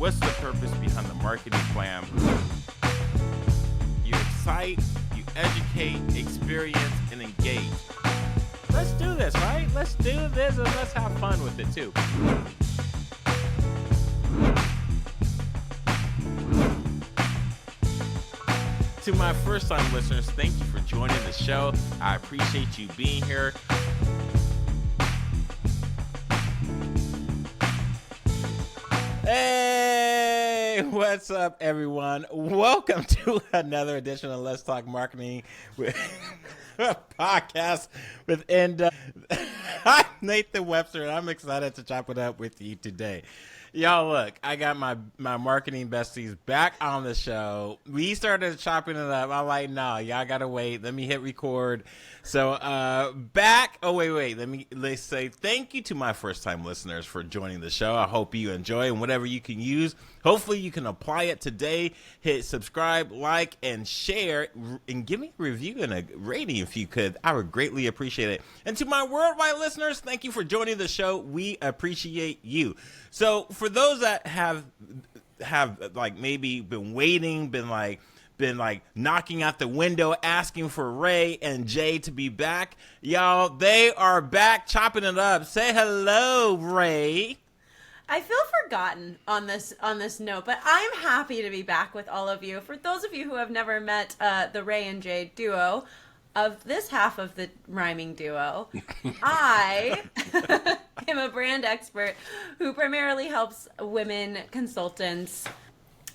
What's the purpose behind the marketing plan? You excite, you educate, experience, and engage. Let's do this, right? Let's do this and let's have fun with it too. To my first-time listeners, thank you for joining the show. I appreciate you being here. Hey, what's up, everyone? Welcome to another edition of Let's Talk Marketing with a podcast with I'm Nathan Webster, and I'm excited to chop it up with you today. Y'all, look, I got my marketing besties back on the show. We started chopping it up. I'm like, no, y'all gotta wait. Let me hit record. So, back. Oh, wait. Let's say thank you to my first-time listeners for joining the show. I hope you enjoy, and whatever you can use, hopefully you can apply it today. Hit subscribe, like, and share, and give me a review and a rating if you could. I would greatly appreciate it. And to my worldwide listeners, thank you for joining the show. We appreciate you. So, for those that have like maybe been waiting, been knocking out the window asking for Ray and Jay to be back, y'all, they are back chopping it up. Say hello, Ray. I feel forgotten on this note, but I'm happy to be back with all of you. For those of you who have never met the Ray and Jay duo, of this half of the rhyming duo, I am a brand expert who primarily helps women consultants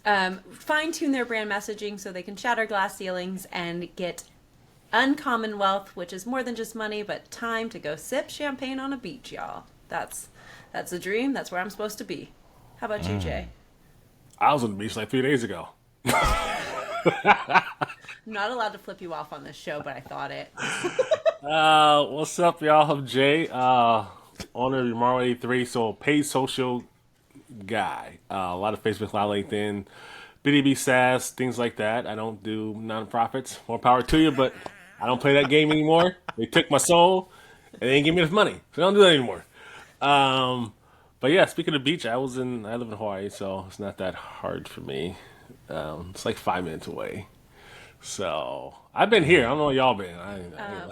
fine-tune their brand messaging so they can shatter glass ceilings and get uncommon wealth, which is more than just money, but time to go sip champagne on a beach, y'all. That's a dream. That's where I'm supposed to be. How about you, Jay? I was on the beach like 3 days ago. I'm not allowed to flip you off on this show, but I thought it. What's up, y'all? I'm Jay, owner of Yamaro 83, so paid social guy. A lot of Facebook, a lot of LinkedIn, BDB SaaS, things like that. I don't do nonprofits. More power to you, but I don't play that game anymore. They took my soul, and they didn't give me enough money, so I don't do that anymore. But yeah, speaking of beach, I live in Hawaii, so it's not that hard for me. It's like 5 minutes away. So I've been here. I don't know where y'all been.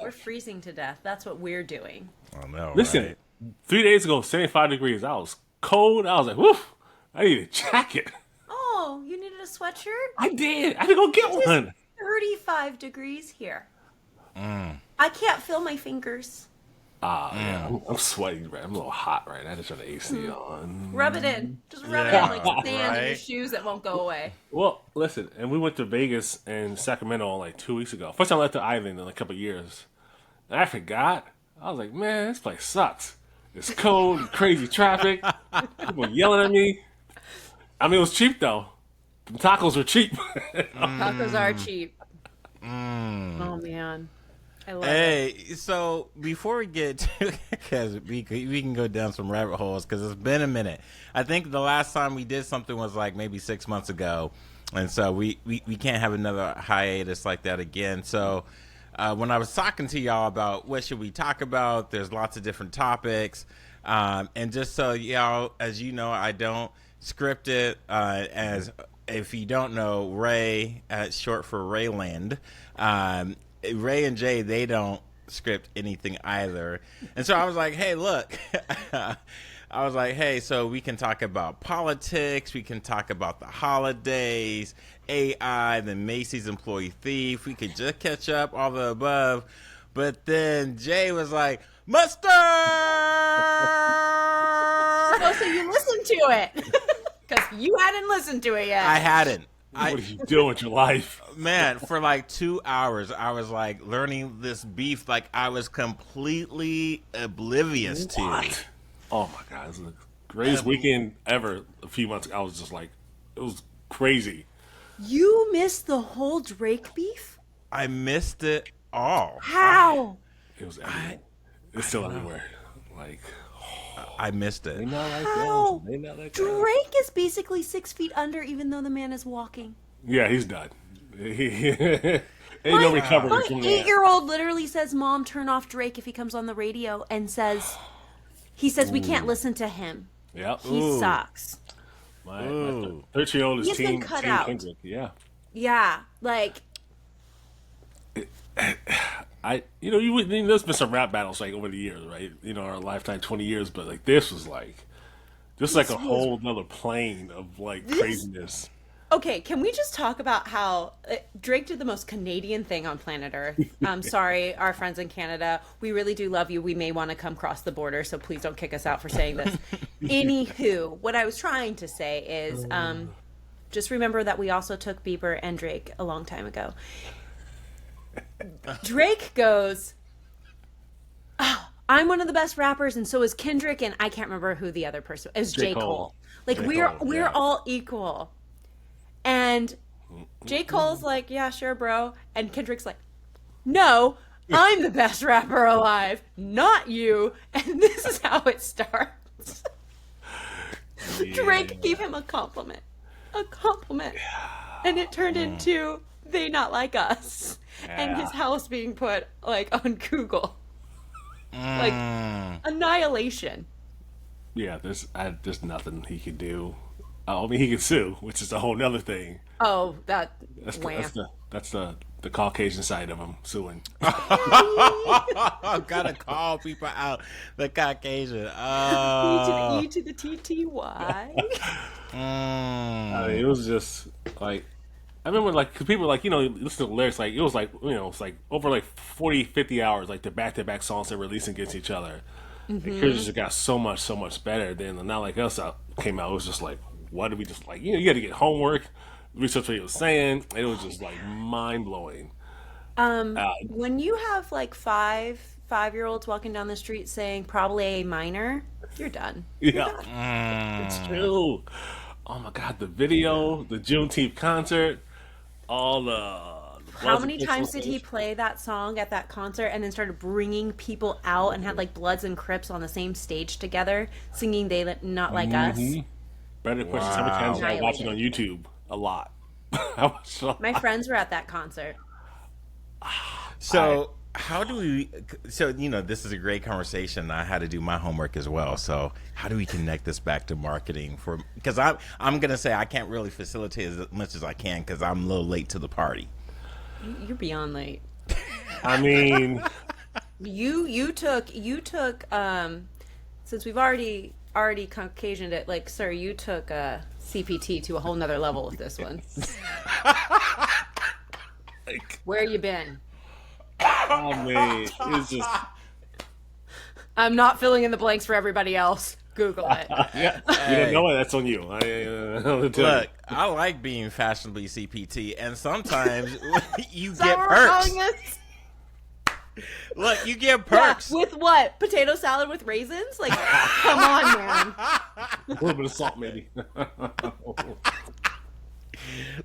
We're freezing to death. That's what we're doing. I know, Listen, right? 3 days ago, 75 degrees. I was cold. I was like, woof, I need a jacket. Oh, you needed a sweatshirt? I did. I had to go get one. 35 degrees here. I can't feel my fingers. Yeah, I'm sweating, right? I'm a little hot right now. I just turn the AC on. Rub it in. Just rub it in like sand in your shoes that won't go away. Well, listen, and we went to Vegas and Sacramento like 2 weeks ago. First time I left the island in a couple of years. And I forgot. I was like, man, this place sucks. It's cold, crazy traffic, people yelling at me. I mean, it was cheap, though. The tacos were cheap. Tacos are cheap. Oh, man. I love it. Hey, so before we get to, because we can go down some rabbit holes, because it's been a minute. I think the last time we did something was like maybe 6 months ago, and so we can't have another hiatus like that again. So when I was talking to y'all about what should we talk about, there's lots of different topics, and just so y'all, as you know, I don't script it. As if you don't know, Ray, short for Réland. Ray and Jay, they don't script anything either. And so I was like, hey, look. I was like, hey, so we can talk about politics. We can talk about the holidays, AI, the Macy's employee thief. We could just catch up, all the above. But then Jay was like, mustard! Oh, so you listened to it. Because you hadn't listened to it yet. I hadn't. What are you doing with your life? Man, for like 2 hours, I was like learning this beef like I was completely oblivious to. Oh my God, it was the greatest weekend ever a few months ago. I was just like, it was crazy. You missed the whole Drake beef? I missed it all. How? It was everywhere. It's still everywhere. Like, I missed it. they not like How? that. They not like that. Drake is basically 6 feet under, even though the man is walking. Yeah, he's done. Ain't no recovering My from that. 8-year-old literally says, "Mom, turn off Drake if he comes on the radio," and says, "He says we can't listen to him. Yep. He sucks." My Ooh. 13-year-old is He's been Team cut out. Kendrick. Yeah. Yeah, like there's been some rap battles like over the years, right? Our lifetime, 20 years, but like this was like just like This a was- whole nother plane of like craziness. okay, can we just talk about how Drake did the most Canadian thing on planet Earth? I'm sorry, our friends in Canada. We really do love you. We may want to come cross the border, so please don't kick us out for saying this. Anywho, what I was trying to say is just remember that we also took Bieber and Drake a long time ago. Drake goes, oh, I'm one of the best rappers, and so is Kendrick, and I can't remember who the other person is. J. Cole. Like J. we're Cole, we're yeah. all equal. And J. Cole's like, yeah, sure, bro. And Kendrick's like, no, I'm the best rapper alive, not you. And this is how it starts. Drake gave him a compliment. A compliment. And it turned into They Not Like Us. And his house being put like on Google. Like annihilation. Yeah, there's nothing he could do. I mean, he can sue, which is a whole nother thing. Oh, that's That's the Caucasian side of him suing. I've got to call people out. The Caucasian. Oh. E to the TTY. I mean, it was just like I remember like 'cause people like listen to the lyrics like it was like it's like over like 40, 50 hours like the back-to-back songs they're releasing against each other. And Kendrick just got so much better. Then the Not Like Us came out. It was just like, what did we just like? You got to get homework, research what he was saying. It was just like mind blowing. When you have like five-year-olds walking down the street saying probably a minor, you're done. Yeah, it's true. Oh my God, the video, the Juneteenth concert, all the How many times did he play that song at that concert and then started bringing people out and had like Bloods and Crips on the same stage together singing They Not Like Us? Better questions. How many times did I watch it on YouTube? A lot. My friends were at that concert. So how do we? So this is a great conversation. I had to do my homework as well. So how do we connect this back to marketing? Because I'm gonna say I can't really facilitate as much as I can because I'm a little late to the party. You're beyond late. I mean, You took since we've already Caucasianed it, like, sir, you took CPT to a whole nother level with this one. Where you been? I mean, it's just I'm not filling in the blanks for everybody else. Google it. yeah. You don't know it. That's on you. Look, I like being fashionably CPT, and sometimes you Is that get what we're perks. calling this? Look, you get perks. Yeah, with what? Potato salad with raisins? Like, come on, man. a little bit of salt, maybe.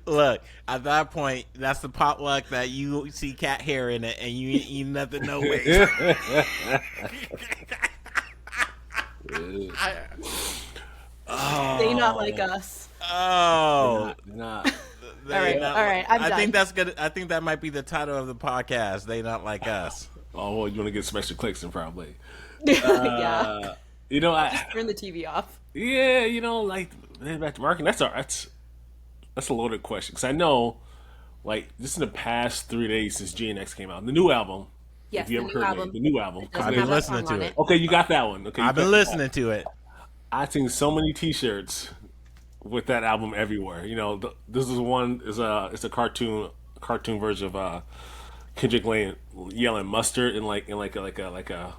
Look, at that point, that's the potluck that you see cat hair in it, and you ain't eating nothing no way. They Not Like Us. Oh, Nah. All right, I'm I done. think that's good. I think that might be the title of the podcast. They Not Like Us. Oh, well, you want to get some extra clicks, then probably. Yeah. I Turn the TV off. yeah, like back to marketing. That's a loaded question because I know, like, just in the past 3 days since GNX came out, the new album. Yes, if you the ever new heard album. the new album. Doesn't I've been have that listening song to on it. Okay, you got that one. Okay, I've been listening to it. I've seen so many T-shirts with that album everywhere. This is one is it's a cartoon version of Kendrick Lamar yelling mustard in like a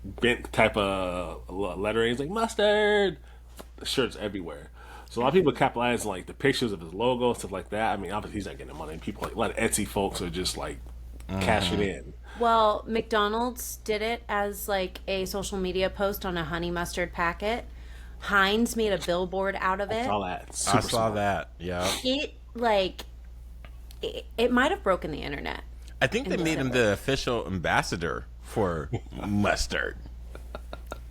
bent type of lettering. It's like mustard. The shirts everywhere. So a lot of people capitalize on like the pictures of his logo, stuff like that. I mean, obviously he's not getting the money. People like a lot of Etsy folks are just like cashing in. Well, McDonald's did it as like a social media post on a honey mustard packet. Heinz made a billboard out of it. All that. I Super saw smart. that. Yeah. It might have broken the internet. I think they made him the official ambassador for mustard.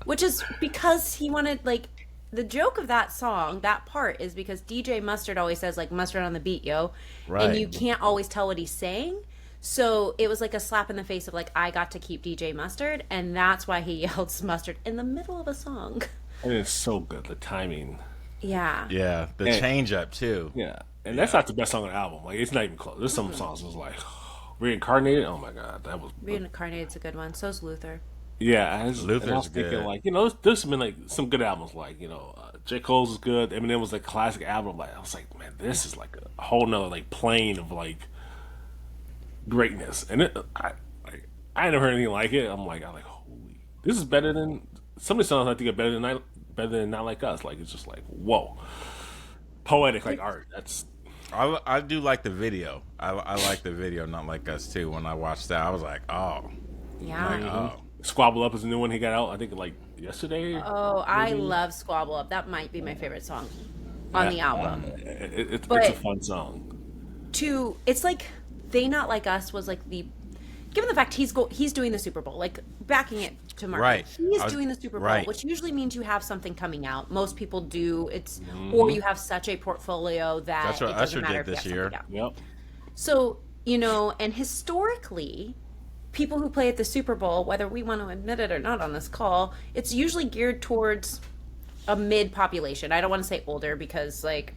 Which is because he wanted, like, the joke of that song, that part, is because DJ Mustard always says, like, mustard on the beat, yo. Right. And you can't always tell what he's saying. So it was like a slap in the face of, like, I got to keep DJ Mustard. And that's why he yelled mustard in the middle of a song. And it's so good. The timing. Yeah. Yeah, the And- change up too. Yeah, and that's not the best song on the album. Like, it's not even close. There's some songs that was like Reincarnated. Oh my god, that was. Reincarnated's a good one. So's Luther. Yeah, and I Luther's was thinking good. like, there's been like some good albums, like J. Cole's was good. Eminem was like a classic album. Like I was like, man, this is like a whole nother like plane of like greatness. And I never heard anything like it. I'm like, holy, this is better than some of the songs I think are better than Not Like Us. Like it's just like whoa, poetic like art. That's I do like the video. I like the video, Not Like Us too. When I watched that, I was like, oh, Yeah. Squabble Up is a new one he got out. I think like yesterday. Oh, I love Squabble Up. That might be my favorite song on the album. It's But- a fun song. It's like They Not Like Us was like given the fact he's doing the Super Bowl, like backing it to market. Right. He's doing the Super Bowl, right. which usually means you have something coming out. Most people do. Or you have such a portfolio that That's what it doesn't Usher matter did if this you have year. something out. Yep. So, and historically, people who play at the Super Bowl, whether we want to admit it or not on this call, it's usually geared towards a mid population. I don't want to say older because like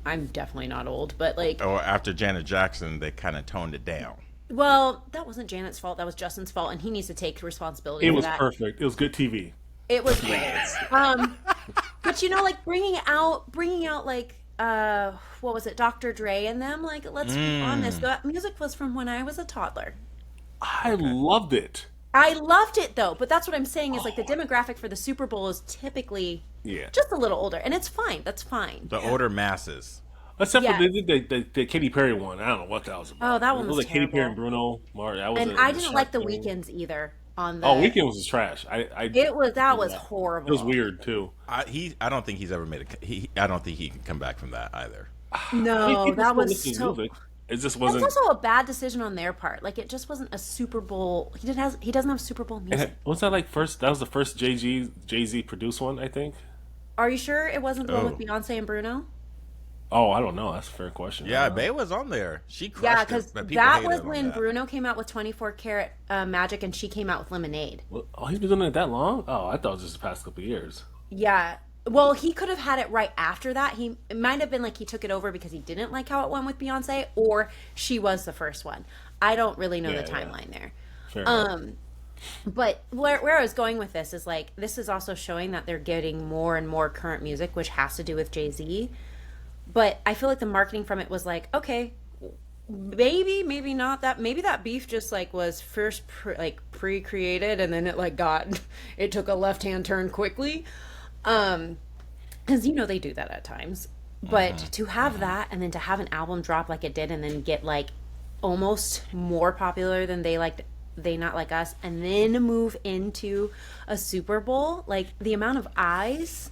I'm definitely not old, but like Or after Janet Jackson, they kind of toned it down. well, that wasn't Janet's fault, that was Justin's fault, and he needs to take responsibility It for was that. perfect. It was good TV. It was great. But like bringing out like what was it, Dr. Dre and them, like let's be honest, that music was from when I was a toddler. I loved it. I loved it though, but that's what I'm saying is like the demographic for the Super Bowl is typically Yeah. just a little older, and it's fine. That's fine. The older masses. Except Yeah. for they did the Katy Perry one. I don't know what that was about. Oh, that one was like Katy Perry and terrible. Bruno Mars. That was And a I didn't Shark like the thing. Weekends either. On the Weekend was just trash. that was horrible. It was weird too. I don't think he's ever made I don't think he can come back from that either. No, People that still was listen to so. music. It just That's wasn't. also a bad decision on their part. Like it just wasn't a Super Bowl. He doesn't have Super Bowl music. Was that like first? That was the first Jay Z produced one, I think. Are you sure it wasn't the one with Oh. Beyonce and Bruno? Oh, I don't know. That's a fair question. Yeah, Bae was on there. She crushed Yeah, it, because but people that hated was on when that. Bruno came out with 24 Karat Magic, and she came out with Lemonade. Oh, he's been doing it that long? Oh, I thought it was just the past couple of years. Yeah. Well, he could have had it right after that. It might have been like he took it over because he didn't like how it went with Beyonce, or she was the first one. I don't really know Yeah, the yeah. timeline there. Fair enough. But where I was going with this is like this is also showing that they're getting more and more current music, which has to do with Jay-Z. But I feel like the marketing from it was like, okay, maybe not that. Maybe that beef just like was first pre-created, and then it like it took a left-hand turn quickly. Because they do that at times. But to have that and then to have an album drop like it did and then get like almost more popular than They Not Like Us, and then move into a Super Bowl, like the amount of eyes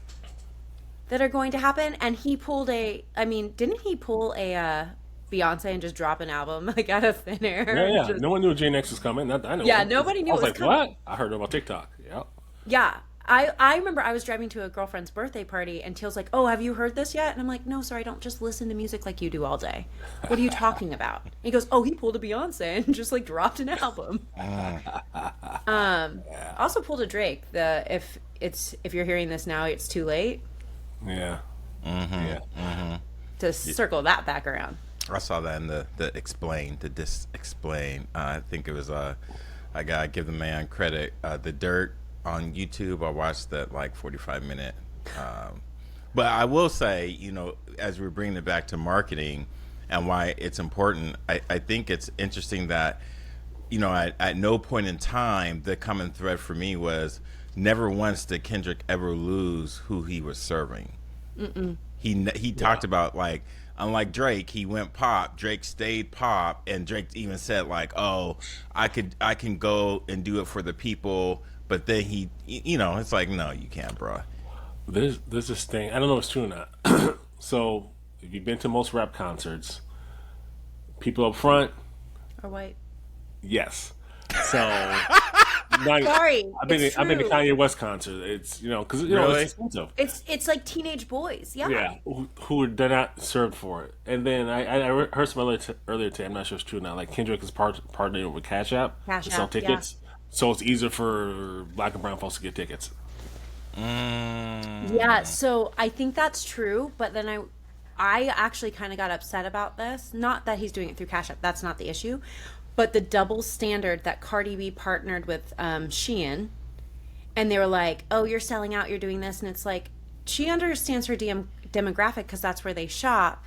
that are going to happen. And he pulled didn't he pull a Beyonce and just drop an album like out of thin air? Yeah. Just- No one knew Jay Next was coming. I know. Yeah, nobody knew I was it was like, coming. what? I heard about TikTok. Yeah. Yeah. I remember I was driving to a girlfriend's birthday party, and Teal's like, oh, have you heard this yet? And I'm like, no, sir, I don't just listen to music like you do all day. What are you talking about? And he goes, oh, he pulled a Beyonce and just like dropped an album. Also pulled a Drake. If you're hearing this now, it's too late Yeah. Yeah. to circle that back around. I saw that in the explain, the explain. I think it was I gotta give the man credit. The Dirt on YouTube. I watched that like 45-minute. But I will say, as we're bringing it back to marketing and why it's important, I think it's interesting that, at no point in time, the common thread for me was never once did Kendrick ever lose who he was serving. He talked about like, unlike Drake, he went pop. Drake stayed pop, and Drake even said like, "Oh, I can go and do it for the people." But then he, it's like, no, you can't, bro. There's this thing. I don't know if it's true or not. So, if you've been to most rap concerts, people up front, Or white. yes. So, Sorry, I've been it's to true. Kanye West concert. It's because Really? it's expensive. It's like teenage boys. Yeah. Yeah, who they're not served for it. And then I heard some earlier today. I'm not sure it's true or not. Like Kendrick is partnering with Cash App Cash to sell App, tickets, so it's easier for Black and brown folks to get tickets. Yeah, so I think that's true, but then I actually kind of got upset about this. Not that he's doing it through Cash App, that's not the issue, but the double standard that Cardi B partnered with Shein, and they were like, "Oh, you're selling out, you're doing this," and it's like she understands her demographic because that's where they shop.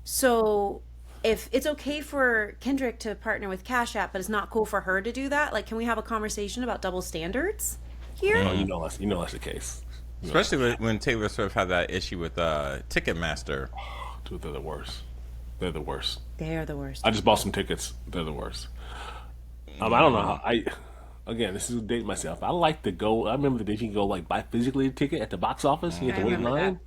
So if it's okay for Kendrick to partner with Cash App, but it's not cool for her to do that, like, can we have a conversation about double standards here? Oh, you know that's the case. Especially when Taylor Swift had that issue with Ticketmaster. Dude, they're the worst. They're the worst. They're the worst. I just bought some tickets. They're the worst. I don't know how again, this is dating myself. I like to go. I remember the days you can go like buy physically a ticket at the box office. And you have to wait in line.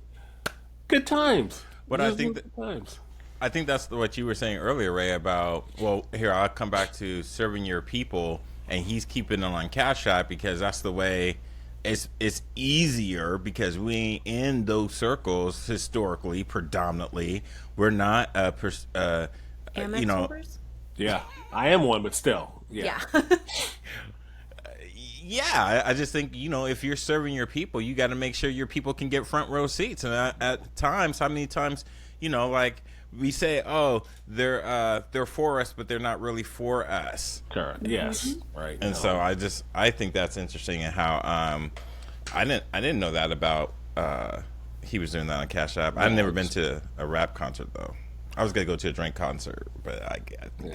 Good times. But I think that, times. I think that's what you were saying earlier, Ray, about, well, here, I'll come back to serving your people, and he's keeping it on Cash App because that's the way it's easier, because we in those circles historically, predominantly, we're not, Amex members? Yeah, I am one, but still. Yeah. Yeah, I just think, if you're serving your people, you got to make sure your people can get front row seats. And at times, how many times, like we say, oh, they're for us, but they're not really for us. Correct. Yes. Right. And so I think that's interesting, and how I didn't know that about he was doing that on Cash App. I've never been to a rap concert though. I was gonna go to a Drake concert, but I think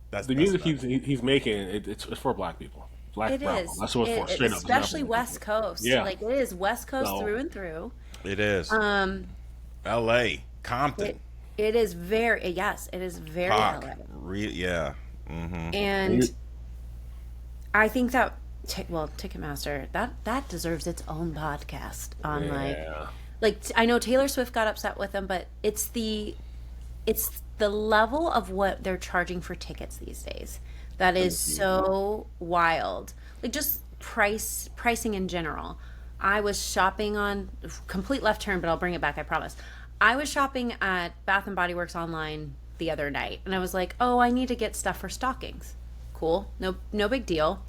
that's the music he's making. It's for black people. Black it brown. is. That's what it's for. Straight especially up. West Coast. Yeah. Like, it is West Coast through and through. It is. L.A. Compton. It is very, yes, it is very Pac. LA. Yeah. Mm-hmm. And I think that, Ticketmaster, that deserves its own podcast on like I know Taylor Swift got upset with them, but it's the level of what they're charging for tickets these days that is so wild. Like, just pricing in general. I was shopping on complete left turn, but I'll bring it back, I promise. I was shopping at Bath and Body Works online the other night, and I was like, "Oh, I need to get stuff for stockings." Cool, no big deal.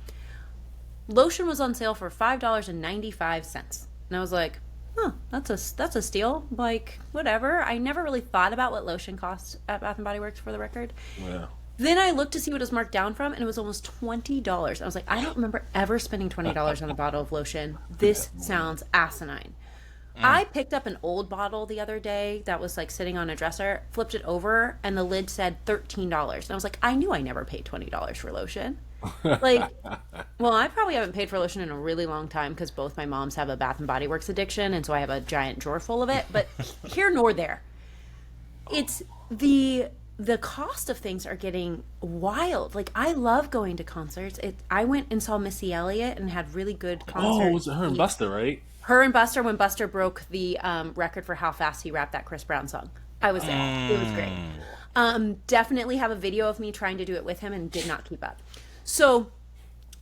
Lotion was on sale for $5.95, and I was like, "Huh, that's a steal." Like, whatever. I never really thought about what lotion costs at Bath and Body Works, for the record. Yeah. Then I looked to see what it was marked down from, and it was almost $20. I was like, I don't remember ever spending $20 on a bottle of lotion. This sounds asinine. I picked up an old bottle the other day that was like sitting on a dresser, flipped it over, and the lid said $13. And I was like, I knew I never paid $20 for lotion. Like, well, I probably haven't paid for lotion in a really long time because both my moms have a Bath and Body Works addiction, and so I have a giant drawer full of it. But here nor there. It's the cost of things are getting wild. Like, I love going to concerts. I went and saw Missy Elliott and had really good concerts. Oh, was it her and Buster, right? Her and Buster, when Buster broke the record for how fast he rapped that Chris Brown song. I was there. It was great. Definitely have a video of me trying to do it with him and did not keep up. So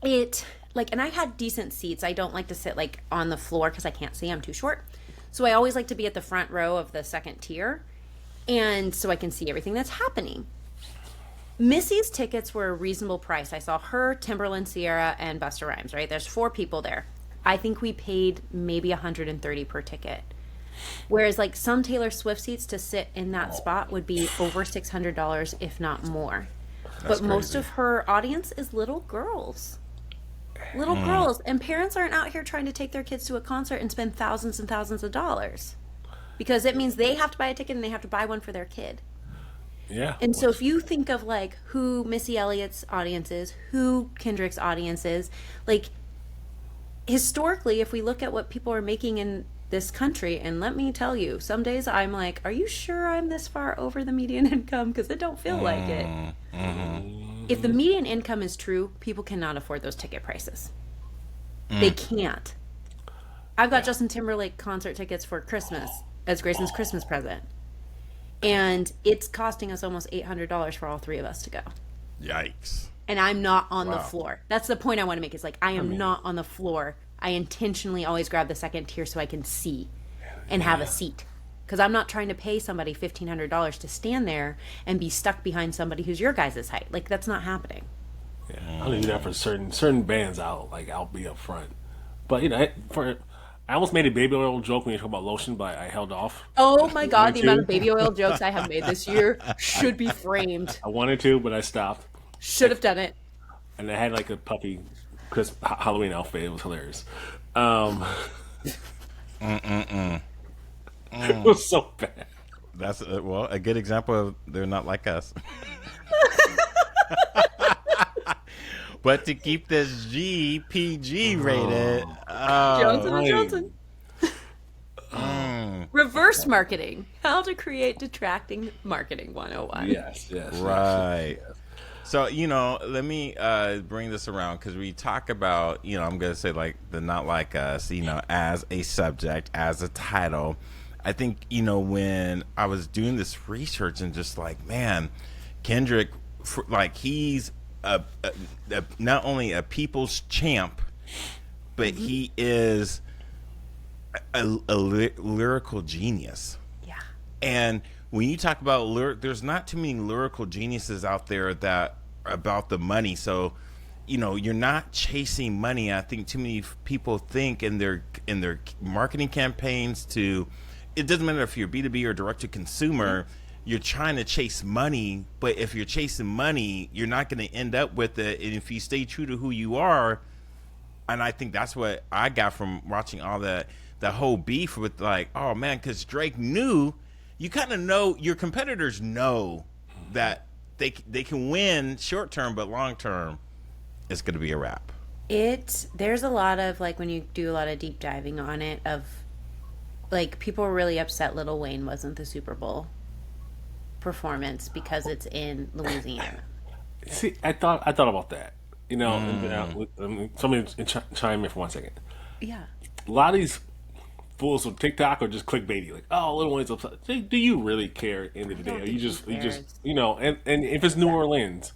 and I had decent seats. I don't like to sit like on the floor because I can't see. I'm too short. So I always like to be at the front row of the second tier, and so I can see everything that's happening. Missy's tickets were a reasonable price. I saw her, Timberland, Sierra, and Busta Rhymes, right? There's 4 people there. I think we paid maybe $130 per ticket. Whereas like some Taylor Swift seats to sit in that spot would be over $600, if not more. But most of her audience is little girls. Little girls. And parents aren't out here trying to take their kids to a concert and spend thousands and thousands of dollars. Because it means they have to buy a ticket and they have to buy one for their kid. Yeah. And so if you think of like who Missy Elliott's audience is, who Kendrick's audience is, like, historically, if we look at what people are making in this country, and let me tell you, some days I'm like, are you sure I'm this far over the median income? Because it don't feel like it. If the median income is true, people cannot afford those ticket prices. They can't. I've got Justin Timberlake concert tickets for Christmas as Grayson's Christmas present. And it's costing us almost $800 for all 3 of us to go. Yikes. And I'm not on the floor. That's the point I want to make. Is like, I am not on the floor. I intentionally always grab the second tier so I can see and have a seat. Because I'm not trying to pay somebody $1,500 to stand there and be stuck behind somebody who's your guys' height. Like, that's not happening. Yeah, I'll do that for certain bands. I'll be up front. But I almost made a baby oil joke when you talk about lotion, but I held off. Oh my God, the wanted amount to. of baby oil jokes I have made this year should be framed. I wanted to, but I stopped. Should have done it. And I had like a puppy Halloween outfit. It was hilarious. Um, it was so bad. That's a good example of they're not like us. But to keep this GPG rated, Johnson right. and Johnson. Reverse marketing. How to create detracting marketing 101. Yes. right. So, let me bring this around because we talk about, I'm going to say like the not like us, as a subject, as a title. I think, when I was doing this research and just like, man, Kendrick, he's not only a people's champ, but he is a lyrical genius. Yeah. And when you talk about there's not too many lyrical geniuses out there that are about the money. So, you're not chasing money. I think too many people think in their marketing campaigns it doesn't matter if you're B2B or direct to consumer, you're trying to chase money, but if you're chasing money, you're not going to end up with it. And if you stay true to who you are, and I think that's what I got from watching all the whole beef with like, oh man, because Drake knew, you kind of know, your competitors know that they can win short term, but long term, it's going to be a wrap. There's a lot of like when you do a lot of deep diving on it of like people were really upset Lil Wayne wasn't the Super Bowl performance because it's in Louisiana. See, I thought about that. Somebody chime in for 1 second. Yeah. A lot of these fools on TikTok are just clickbaity, like, "Oh, Lil Wayne's upset." Do you really care? End of the day, or you just and if it's New Orleans,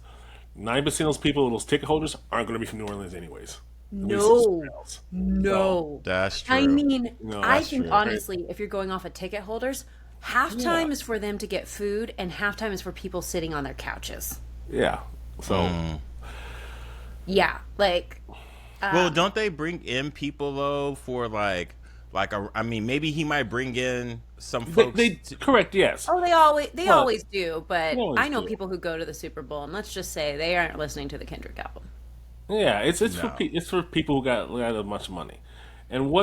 9% of those people, those ticket holders, aren't going to be from New Orleans anyways. No. That's true. I mean, No, I that's think true, honestly, if you're going off of ticket holders, halftime is for them to get food, and halftime is for people sitting on their couches. Yeah. So. Yeah, like. Well, don't they bring in people though for maybe he might bring in some folks. Correct. Yes. Oh, they always do, but I know do. people who go to the Super Bowl, and let's just say they aren't listening to the Kendrick album. Yeah, it's for people who got a bunch of money, and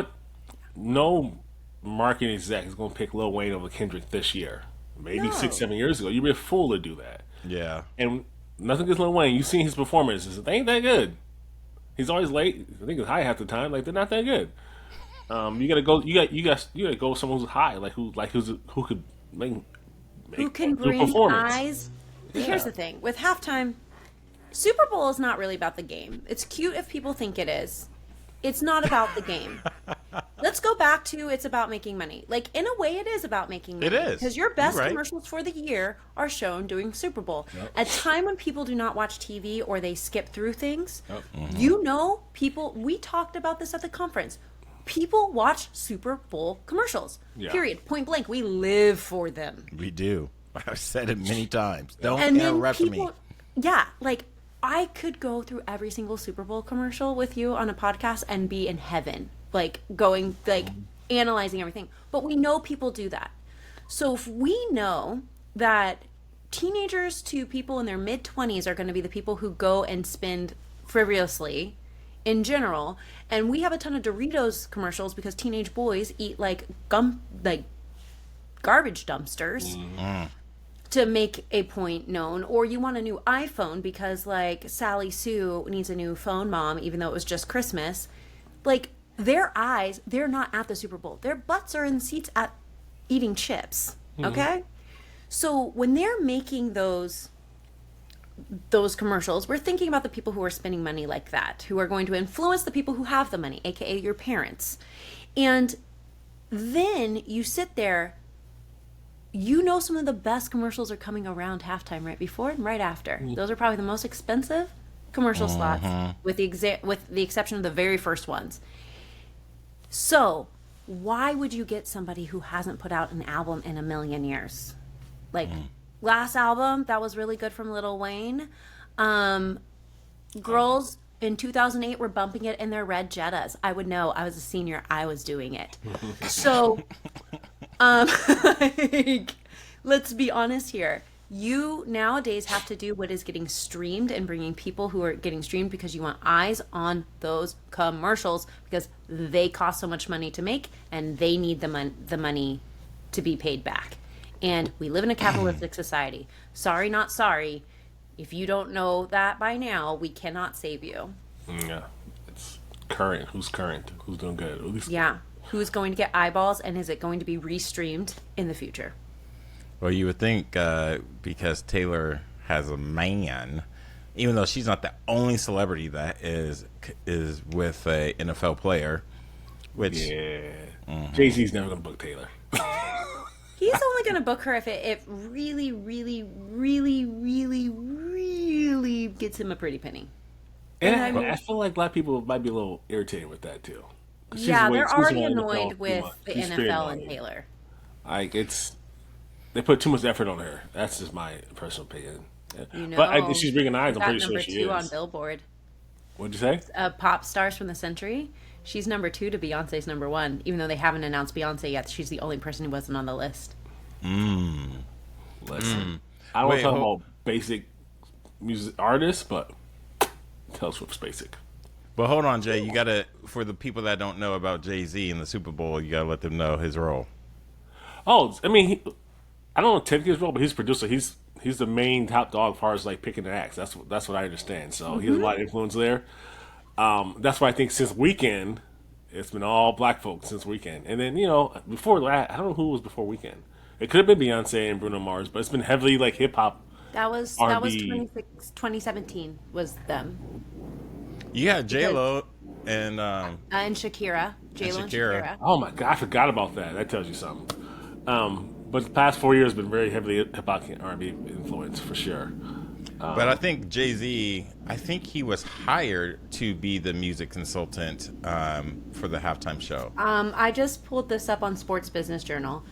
no marketing exec is going to pick Lil Wayne over Kendrick this year. Maybe 6-7 years ago, you'd be a fool to do that. Yeah. And nothing against Lil Wayne. You've seen his performances; they ain't that good. He's always late. I think it's high half the time. Like they're not that good. You gotta go. You gotta go with someone who's high, who could make Who can do bring performance. eyes? Here's the thing with halftime. Super Bowl is not really about the game. It's cute if people think it is. It's not about the game. Let's go back to it's about making money. Like, in a way, it is about making money. It is. Because your best You're right. commercials for the year are shown during Super Bowl. Yep. At a time when people do not watch TV or they skip through things, people, we talked about this at the conference. People watch Super Bowl commercials. Yeah. Period. Point blank. We live for them. We do. I've said it many times. Don't and interrupt me. Yeah, like, I could go through every single Super Bowl commercial with you on a podcast and be in heaven, analyzing everything. But we know people do that. So if we know that teenagers to people in their mid-20s are going to be the people who go and spend frivolously in general, and we have a ton of Doritos commercials because teenage boys eat garbage dumpsters. Mm-hmm. To make a point known, or you want a new iPhone because Sally Sue needs a new phone, mom, even though it was just Christmas. Their eyes, they're not at the Super Bowl. Their butts are in seats at eating chips. Okay? So when they're making those commercials, we're thinking about the people who are spending money like that, who are going to influence the people who have the money, aka your parents. And then you sit there. Some of the best commercials are coming around halftime, right before and right after. Those are probably the most expensive commercial slots, with the exception of the very first ones. So, why would you get somebody who hasn't put out an album in a million years? Last album that was really good from Lil Wayne. Girls in 2008 were bumping it in their red Jettas. I would know. I was a senior. I was doing it. So, like, let's be honest here. You nowadays have to do what is getting streamed and bringing people who are getting streamed because you want eyes on those commercials because they cost so much money to make and they need the money to be paid back. And we live in a capitalistic society. Sorry, not sorry. If you don't know that by now, we cannot save you. Yeah, it's current. Who's current? Who's doing good? At least... Yeah. Who's going to get eyeballs and is it going to be restreamed in the future? Well, you would think because Taylor has a man, even though she's not the only celebrity that is with a NFL player, which Jay-Z's never gonna book Taylor. He's only going to book her if it really, really, really, really, really gets him a pretty penny. And I feel like black people might be a little irritated with that too. Yeah, they're already annoyed with the NFL and Taylor. Like they put too much effort on her. That's just my personal opinion. You know, but she's bringing eyes. I'm pretty sure number she 2 is. on Billboard. What'd you say? Pop stars from the century. She's number 2 to Beyonce's number 1. Even though they haven't announced Beyonce yet, she's the only person who wasn't on the list. Listen, I don't want to talk about basic music artists, but Taylor Swift's basic. But hold on, Jay. You gotta, for the people that don't know about Jay-Z in the Super Bowl, you gotta let them know his role. Oh, I mean, I don't know technically his role, but he's producer. He's the main top dog as far as like picking the acts. That's what I understand. So he has a lot of influence there. That's why I think since Weekend, it's been all black folks since Weekend. And then before that, I don't know who was before Weekend. It could have been Beyonce and Bruno Mars, but it's been heavily like hip hop. That was 2017 was them. You got J-Lo and Shakira. J-Lo and Shakira. Oh my god, I forgot about that. That tells you something. But the past 4 years have been very heavily hip hop and R&B influenced for sure. But I think Jay-Z, I think he was hired to be the music consultant for the halftime show. I just pulled this up on Sports Business Journal.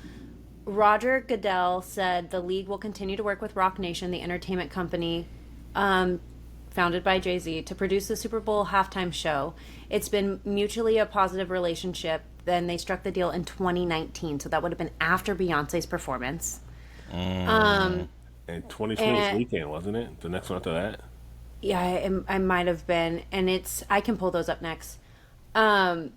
Roger Goodell said the league will continue to work with Roc Nation, the entertainment company founded by Jay-Z, to produce the Super Bowl halftime show. It's been mutually a positive relationship. Then they struck the deal in 2019, so that would have been after Beyonce's performance. And 2020 was Weekend, wasn't it? The next one after that? Yeah, I might have been. And I can pull those up next. And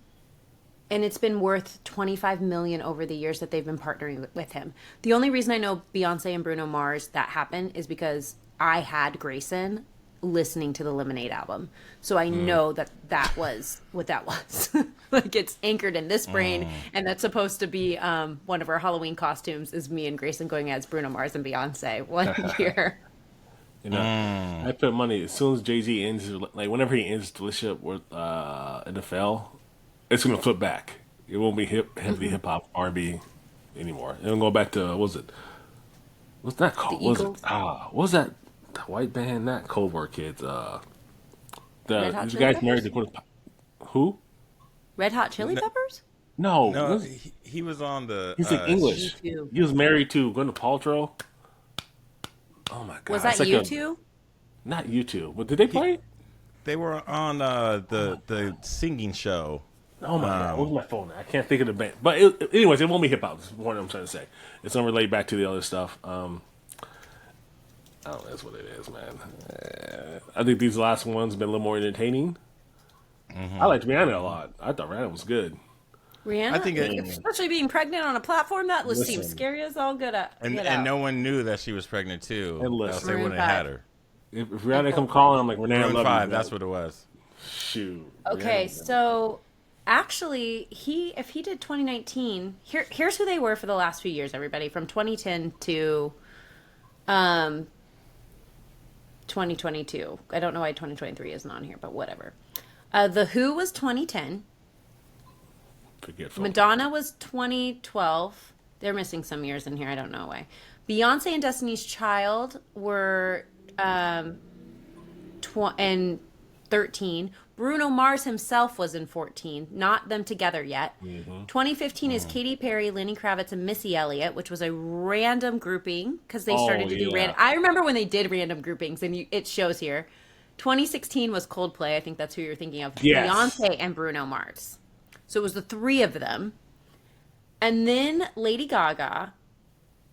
it's been worth $25 million over the years that they've been partnering with him. The only reason I know Beyonce and Bruno Mars that happened is because I had Grayson listening to the Lemonade album. So I know that was what that was. Like it's anchored in this brain, and that's supposed to be one of our Halloween costumes is me and Grayson going as Bruno Mars and Beyonce one year. I put money as soon as Jay-Z ends, like whenever he ends the relationship with NFL, it's gonna flip back. It won't be heavily hip hop R&B anymore. It'll go back to what's that called? What was that the white band? Not Cold War Kids. The guys married to who? Red Hot Chili Peppers? No, he was on the. He's like English. U2. He was married to Gwyneth Paltrow. Oh my god! Was that U2? Not U2, but did they play? They were on the singing show. Oh my god! Where's my phone? I can't think of the band. But anyways, it won't be hip hop. That's what I'm trying to say. It's gonna relate back to the other stuff. I don't know. That's what it is, man. I think these last ones have been a little more entertaining. I liked Rihanna a lot. I thought Rihanna was good. Rihanna, I think especially being pregnant on a platform that seems scary as all good. And no one knew that she was pregnant too. And else they wouldn't have had her. If Rihanna come calling, I'm like, Rihanna, Maroon love 5, you. that's what it was. Shoot. Okay, Rihanna. so actually, if he did 2019, here's who they were for the last few years. Everybody from 2010 to 2022. I don't know why 2023 isn't on here, but whatever. The Who was 2010. Forgetful. Madonna was 2012. They're missing some years in here. I don't know why. Beyonce and Destiny's Child were in 13. Bruno Mars himself was in 14. Not them together yet. 2015 is Katy Perry, Lenny Kravitz, and Missy Elliott, which was a random grouping because they started to do random. I remember when they did random groupings, and it shows here. 2016 was Coldplay. I think that's who you're thinking of. Yes. Beyonce and Bruno Mars. So it was the three of them. And then Lady Gaga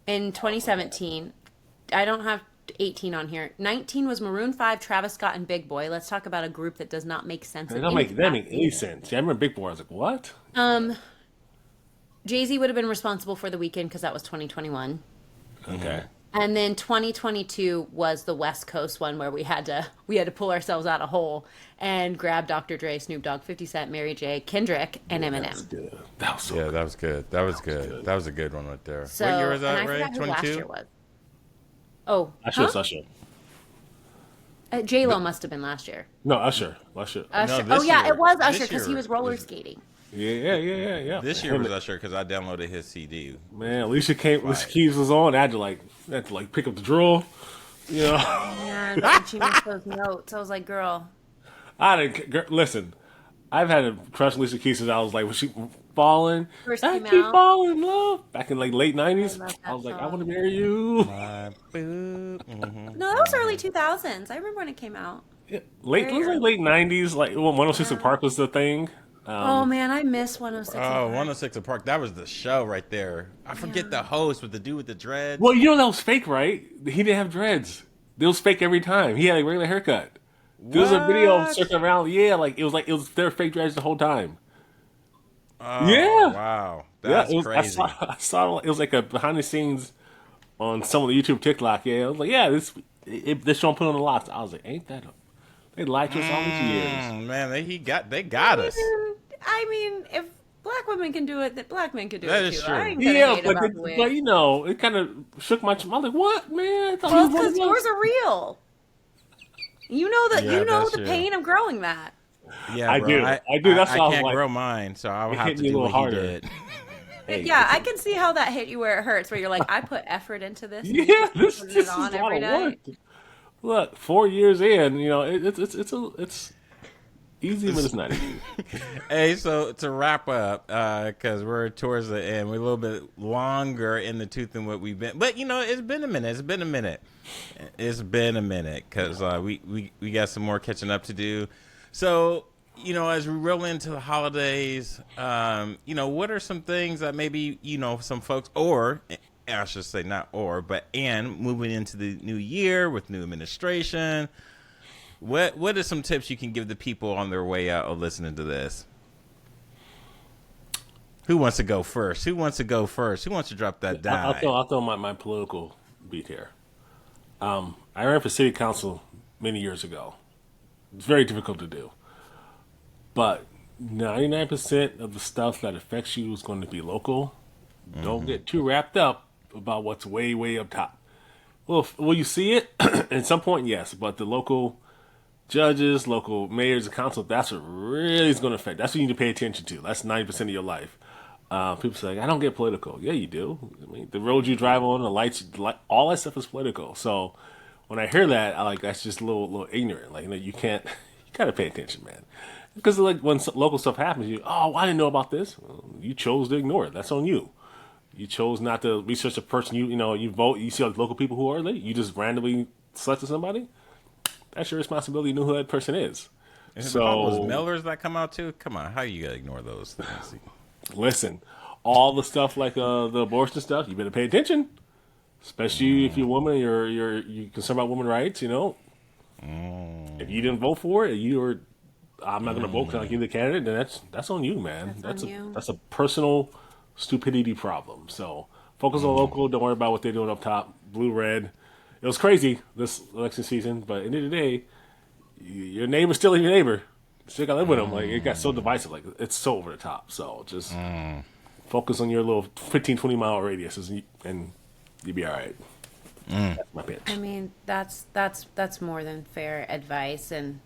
in 2017. I don't have 18 on here. 19 was Maroon 5, Travis Scott, and Big Boy. Let's talk about a group that does not make sense. That don't make any sense. Yeah, I remember Big Boy. I was like, what? Jay-Z would have been responsible for The Weeknd because that was 2021. Okay. And then 2022 was the West Coast one where we had to pull ourselves out a hole and grab Dr. Dre, Snoop Dogg, 50 Cent, Mary J, Kendrick, and Eminem. That was good. That was so Yeah, good. that was good. That was good. That was a good one right there. So, What year was that, and I Ray? forgot who last 22? year was. Oh, Usher. J-Lo must have been last year. No, Usher. Usher. this Oh yeah, year- it was this Usher because he year was roller was- skating. Yeah. This year was Usher because I downloaded his CD. Man, Alicia Keys was on. I had to like pick up the drill. You know, Man, and she missed those notes. I was like, girl. listen. I've had a crush on Alicia Keys since I was like, when she falling. First I came keep out. falling in love. Back in like late '90s, love that I was like, I song. want to marry you. No, that was early 2000s. I remember when it came out. It was like late '90s. Like when 106 and Park was the thing. Oh man, I miss 106. Oh, 106 and Park. That was the show right there. I forget the host with the dude with the dreads. Well, you know that was fake, right? He didn't have dreads. It was fake every time. He had a regular haircut. There was a video circling around. Yeah, it was their fake dreads the whole time. Oh, Yeah. Wow. That's crazy. I saw it was like a behind the scenes on some of the YouTube TikTok. Yeah, I was like, yeah, this show put on the lots. I was like, ain't that they lied to us all these years. Man, they got us. I mean, if black women can do it, then black men can do That it is too. true. I ain't gonna Yeah, hate about the but wig. you know, it kind of shook my. I was like, what, man? I thought Well, he was because one of yours those. are real. You know that. Yeah, You know that's the true. pain of growing that. Yeah, I bro. do. I do. That's I why I was can't like- grow mine, so I'll It have hit to me a do little what he harder. did. Hey, Yeah, I can see how that hit you where it hurts. Where you're like, I put effort into this. and Yeah, this putting is it on a lot every of night. work. Look, 4 years in, you know, it's easy, but it's not easy. Hey, so to wrap up, because we're towards the end, we're a little bit longer in the tooth than what we've been. But you know, it's been a minute. Because we got some more catching up to do. So you know, as we roll into the holidays, you know, what are some things that maybe some folks, or I should say not or, but moving into the new year with new administration. What are some tips you can give the people on their way out of listening to this? Who wants to go first? Who wants to drop that dime? I'll throw my political beat here. I ran for city council many years ago. It's very difficult to do. But 99% of the stuff that affects you is going to be local. Don't get too wrapped up about what's way, way up top. Well, will you see it? At some point, yes. But the local judges, local mayors, and council, that's what really is going to affect. That's what you need to pay attention to. That's 90% of your life. People say, I don't get political. Yeah, you do. I mean, the roads you drive on, the lights, all that stuff is political. So when I hear that, that's just a little ignorant. Like, you can't, you got to pay attention, man. Because like when local stuff happens, I didn't know about this. Well, you chose to ignore it. That's on you. You chose not to research a person. You vote. You see all the local people who are late. You just randomly selected somebody. That's your responsibility. You know who that person is. So those mailers that come out too. Come on, how you gotta ignore those things? Listen, all the stuff like the abortion stuff. You better pay attention, especially if you're a woman. You're concerned about women's rights. If you didn't vote for it, I'm not going to vote because I give the candidate. Then that's on you, man. That's on you. That's a personal stupidity problem. So focus on local. Don't worry about what they're doing up top. Blue, red. It was crazy this election season, but at the end of the day, your neighbor's still your neighbor. Still got to live with them. Like, it got so divisive. Like, it's so over the top. So just focus on your little 15, 20-mile radius, and you'll be all right. That's my pitch. I mean, that's more than fair advice, and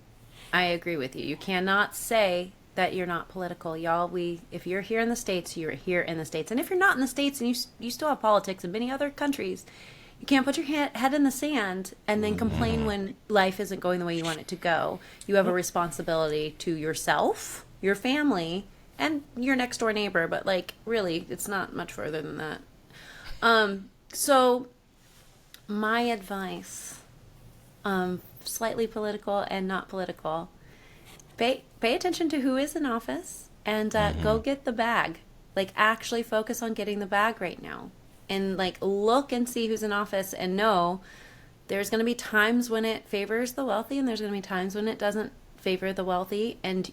I agree with you. You cannot say that you're not political, y'all. If you're here in the States, you're here in the States, and if you're not in the States and you still have politics in many other countries, you can't put your head in the sand and then complain when life isn't going the way you want it to go. You have a responsibility to yourself, your family, and your next door neighbor. But really, it's not much further than that. So my advice slightly political and not political. Pay attention to who is in office and go get the bag. Like, actually focus on getting the bag right now. And, like, look and see who's in office and know there's going to be times when it favors the wealthy and there's going to be times when it doesn't favor the wealthy. And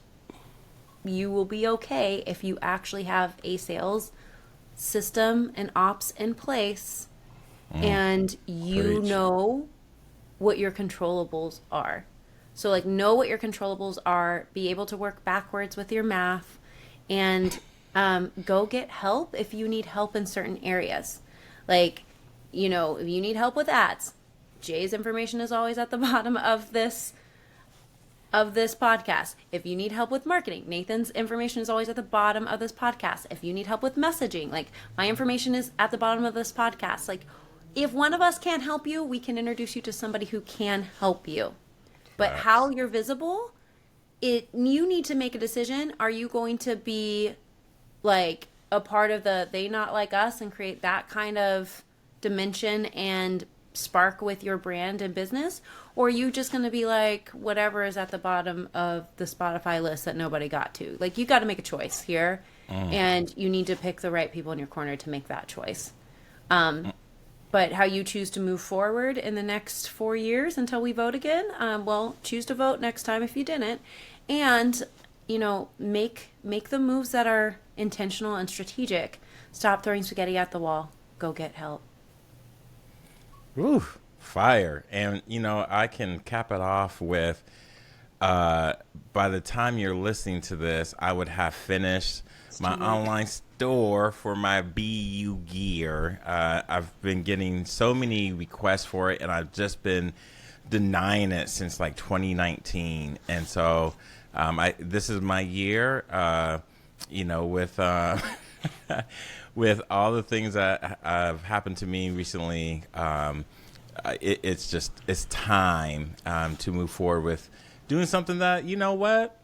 you will be okay if you actually have a sales system and ops in place and you Preach. know what your controllables are. So, like, know what your controllables are, be able to work backwards with your math, and go get help if you need help in certain areas. Like, you know, if you need help with ads, Jay's information is always at the bottom of this podcast. If you need help with marketing, Nathan's information is always at the bottom of this podcast. If you need help with messaging, like, my information is at the bottom of this podcast. Like, if one of us can't help you, we can introduce you to somebody who can help you. But how you're visible, you need to make a decision. Are you going to be like a part of the they not like us and create that kind of dimension and spark with your brand and business? Or are you just going to be like whatever is at the bottom of the Spotify list that nobody got to? Like, you got to make a choice here, and you need to pick the right people in your corner to make that choice. But how you choose to move forward in the next 4 years until we vote again, well, choose to vote next time if you didn't. And, you know, make the moves that are intentional and strategic. Stop throwing spaghetti at the wall. Go get help. Ooh, fire. And, you know, I can cap it off with, by the time you're listening to this, I would have finished my online store for my BU gear. I've been getting so many requests for it, and I've just been denying it since like 2019. And so this is my year, you know, with with all the things that have happened to me recently. It's time to move forward with doing something that, you know what,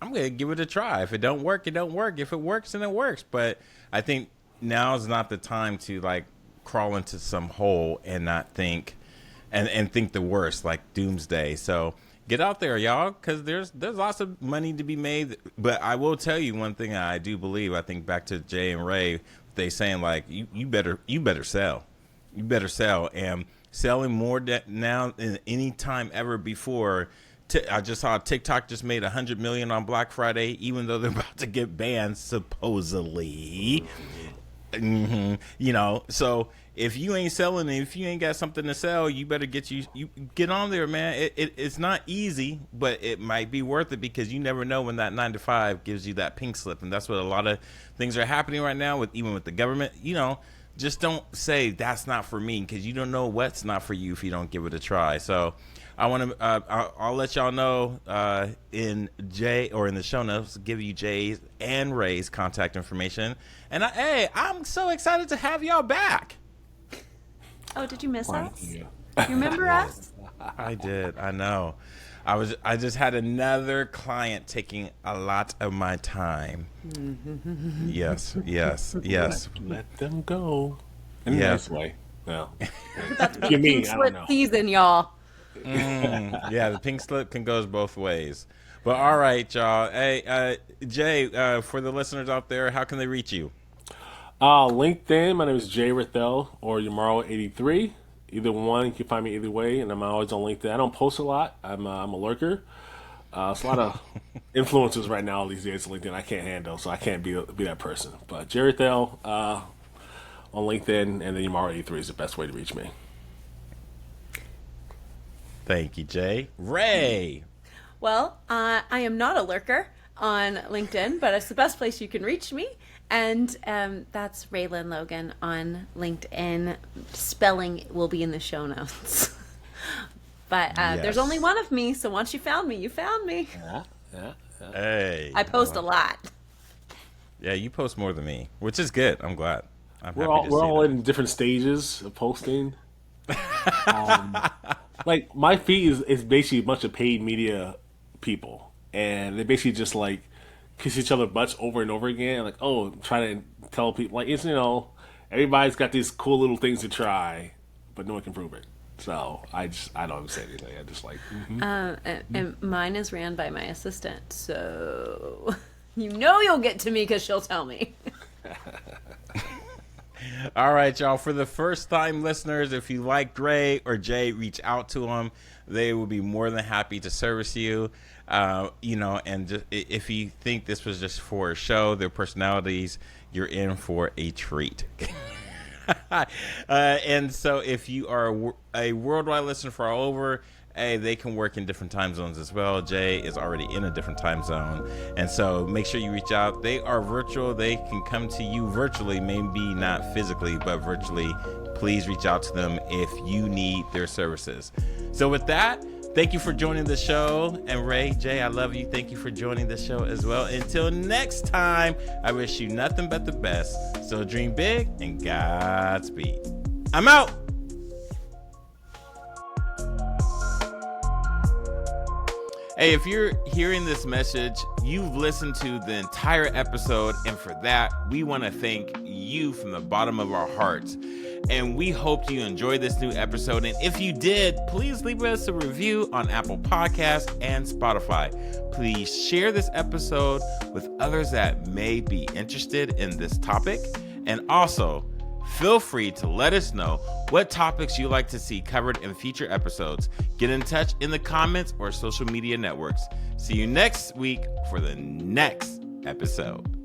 I'm going to give it a try. If it don't work, it don't work. If it works, then it works. But I think now is not the time to like crawl into some hole and not think and think the worst, like doomsday. So get out there, y'all, because there's lots of money to be made. But I will tell you one thing I do believe. I think back to Jay and Ray, they saying like you better sell. You better sell, and selling more now than any time ever before. I just saw TikTok just made $100 million on Black Friday, even though they're about to get banned supposedly. You know, so if you ain't selling, if you ain't got something to sell, you better you get on there, man. It's not easy, but it might be worth it, because you never know when that 9 to 5 gives you that pink slip, and that's what a lot of things are happening right now even with the government. You know, just don't say that's not for me, because you don't know what's not for you if you don't give it a try. So I want to. I'll let y'all know in Jay or in the show notes. Give you Jay's and Ray's contact information. And I'm so excited to have y'all back. Oh, did you miss us? You. You remember us? I did. I know. I just had another client taking a lot of my time. Yes. Let them go. In a Yes. nice way. No. That's You mean, pink I don't slip know. season, y'all. Yeah, the pink slip can goes both ways. But all right, y'all. Hey, Jay, for the listeners out there, how can they reach you? LinkedIn, my name is Jay Rethel or Yamaro83. Either one, you can find me either way, and I'm always on LinkedIn. I don't post a lot. I'm a lurker. It's a lot of influencers right now these days on LinkedIn I can't handle, so I can't be that person. But Jay Rethel on LinkedIn, and then Yamaro83 is the best way to reach me. Thank you, Jay. Ray. Well, I am not a lurker on LinkedIn, but it's the best place you can reach me. And that's Réland Logan on LinkedIn. Spelling will be in the show notes. But there's only one of me, so once you found me, you found me. Yeah. Hey. I post a lot. Yeah, you post more than me, which is good. I'm glad. I'm We're happy to all see that. in different stages of posting. Like my feed is basically a bunch of paid media people, and they basically just like kiss each other butts over and over again. Like, oh, trying to tell people like it's everybody's got these cool little things to try, but no one can prove it. So I don't even say anything. I just like. And mine is ran by my assistant, so you'll get to me because she'll tell me. All right, y'all. For the first-time listeners, if you like Dre or Jay, reach out to them. They will be more than happy to service you. And just, if you think this was just for a show, their personalities, you're in for a treat. And so if you are a worldwide listener for all over, hey, they can work in different time zones as well. Jay is already in a different time zone. And so make sure you reach out. They are virtual. They can come to you virtually, maybe not physically, but virtually. Please reach out to them if you need their services. So with that, thank you for joining the show. And Ray, Jay, I love you. Thank you for joining the show as well. Until next time, I wish you nothing but the best. So dream big and Godspeed. I'm out. Hey, if you're hearing this message, you've listened to the entire episode, and for that, we want to thank you from the bottom of our hearts. And we hope you enjoyed this new episode. And if you did, please leave us a review on Apple Podcasts and Spotify. Please share this episode with others that may be interested in this topic. And also, feel free to let us know what topics you'd like to see covered in future episodes. Get in touch in the comments or social media networks. See you next week for the next episode.